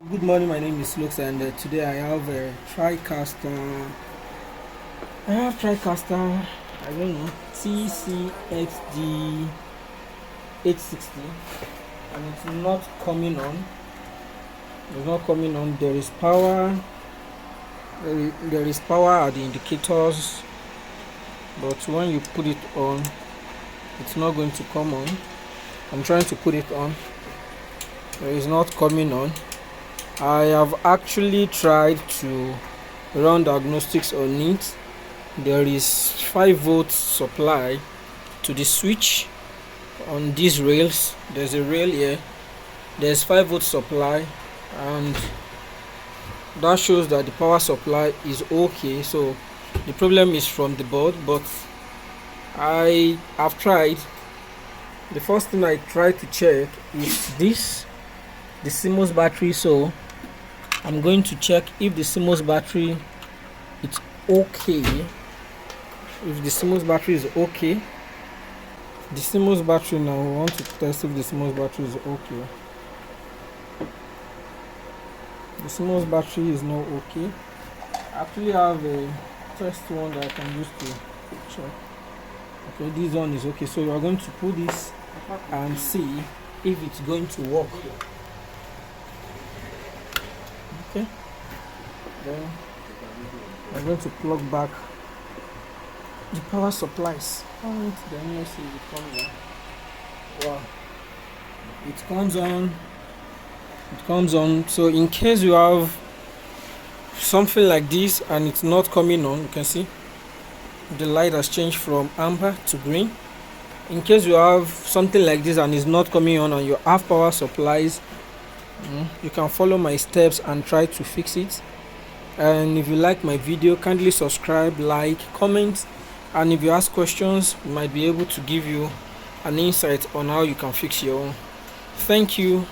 Good morning, my name is Lux, and today I have a Trikaster. I don't know, TCXD860, and it's not coming on. It's not coming on. There is power. There is power at the indicators, but when you put it on, it's not going to come on. I'm trying to put it on. It is not coming on. I have actually tried to run diagnostics on it. There is 5-volt supply to the switch on these rails. There's a rail here. There's 5-volt supply, and that shows that the power supply is okay. So the problem is from the board, but I have tried. The first thing I tried to check is the CMOS battery. So I'm going to check if the CMOS battery is okay. If the CMOS battery is okay, the CMOS battery, now we want to test if the CMOS battery is okay. The CMOS battery is not okay. I actually have a test one that I can use to check. Okay, this one is okay. So we are going to put this and see if it's going to work. Okay, then I'm going to plug back the power supplies. Then you see it comes on. Wow, it comes on. So in case you have something like this and it's not coming on, you can see the light has changed from amber to green. In case you have something like this and it's not coming on and you have power supplies, you can follow my steps and try to fix it. And if you like my video, kindly subscribe, like, comment, and if you ask questions, we might be able to give you an insight on how you can fix your own. Thank you.